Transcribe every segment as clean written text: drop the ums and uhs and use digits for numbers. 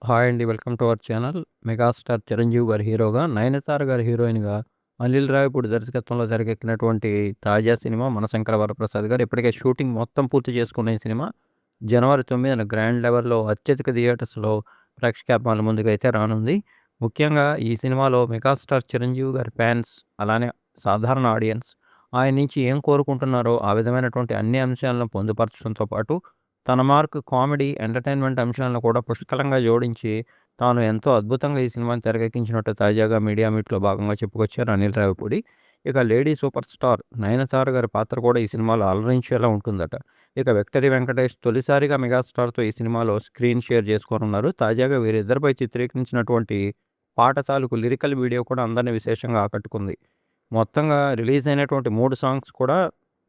Hi అండి. Welcome to our channel. Megastar 'Chiranjeevi' గారు హీరోగా, 'నయనతార' గారు హీరోయిన్‌గా, అనిల్ రావిపూడి దర్శకత్వంలో తెరకెక్కినటువంటి తాజా సినిమా 'మనశంకర వరప్రసాద్' గారు. ఇప్పటికే షూటింగ్ మొత్తం పూర్తి చేసుకున్న ఈ సినిమా జనవరి 9న గ్రాండ్ లెవెల్‌లో అత్యధిక థియేటర్స్‌లో ప్రేక్షకాభిమానుల ముందుకైతే రానుంది. ముఖ్యంగా ఈ సినిమాలో మెగాస్టార్ 'చిరంజీవి' గారి ఫ్యాన్స్, అలానే సాధారణ ఆడియన్స్ ఆయన నుంచి ఏం కోరుకుంటున్నారో ఆ విధమైనటువంటి అన్ని అంశాలను పొందుపరచడంతో పాటు తన మార్క్ కామెడీ, ఎంటర్‌టైన్‌మెంట్ అంశాలను కూడా పుష్కలంగా జోడించి, తాను ఎంతో అద్భుతంగా ఈ సినిమాని తెరకెక్కించినట్టు తాజాగా మీడియా మీట్‌లో భాగంగా చెప్పుకొచ్చారు అనిల్ రావిపూడి. ఇక లేడీ సూపర్ స్టార్ 'నయనతార' గారి పాత్ర కూడా ఈ సినిమాలో అలరించేలా ఉంటుందట. ఇక 'విక్టరీ వెంకటేష్' తొలిసారిగా మెగాస్టార్‌తో ఈ సినిమాలో స్క్రీన్ షేర్ చేసుకోనున్నారు. తాజాగా వీరిద్దరిపై చిత్రీకరించినటువంటి పాట తాలూకు లిరికల్ వీడియో కూడా అందరిని విశేషంగా ఆకట్టుకుంది. మొత్తంగా రిలీజ్ అయినటువంటి 3 సాంగ్స్ కూడా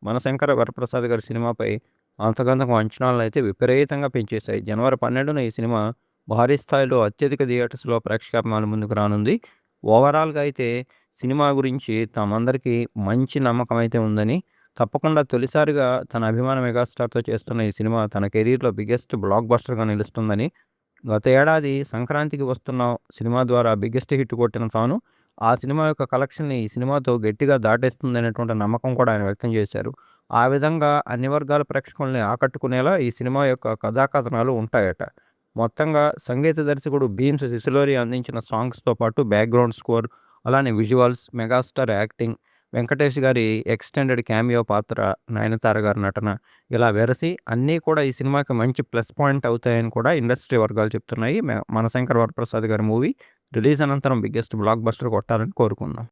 'మనశంకర వరప్రసాద్' గారి సినిమాపై అంతకంతకు అంచనాలనైతే విపరీతంగా పెంచేశాయి. జనవరి 12న ఈ సినిమా భారీ స్థాయిలో అత్యధిక థియేటర్స్‌లో ప్రేక్షకాభిమానుల ముందుకు రానుంది. ఓవరాల్‌గా అయితే సినిమా గురించి తమందరికీ మంచి నమ్మకమైతే ఉందని, తప్పకుండా తొలిసారిగా తన అభిమాన మెగాస్టార్‌తో చేస్తున్న ఈ సినిమా తన కెరీర్‌లో బిగ్గెస్ట్ బ్లాక్ బస్టర్‌గా నిలుస్తుందని, గత ఏడాది సంక్రాంతికి వస్తున్నాం సినిమా ద్వారా బిగ్గెస్ట్ హిట్ కొట్టిన తాను, ఆ సినిమా యొక్క కలెక్షన్‌ని ఈ సినిమాతో గట్టిగా దాటేస్తుందనేటువంటి నమ్మకం కూడా ఆయన వ్యక్తం చేశారు. ఆ విధంగా అన్ని వర్గాల ప్రేక్షకుల్ని ఆకట్టుకునేలా ఈ సినిమా యొక్క కథాకథనాలు ఉంటాయట. మొత్తంగా సంగీత దర్శకుడు భీమ్స్ సిసిలోరి అందించిన సాంగ్స్‌తో పాటు బ్యాక్‌గ్రౌండ్ స్కోర్, అలానే విజువల్స్, మెగాస్టార్ యాక్టింగ్, వెంకటేష్ గారి ఎక్స్‌టెండెడ్ క్యామియో పాత్ర, నయనతార గారి నటన ఇలా వెరసి అన్నీ కూడా ఈ సినిమాకి మంచి ప్లస్ పాయింట్ అవుతాయని కూడా ఇండస్ట్రీ వర్గాలు చెప్తున్నాయి. మనశంకర్ వరప్రసాద్ గారి మూవీ రిలీజ్ అనంతరం బిగ్గెస్ట్ బ్లాక్ బస్టర్ కొట్టాలని కోరుకుందాం.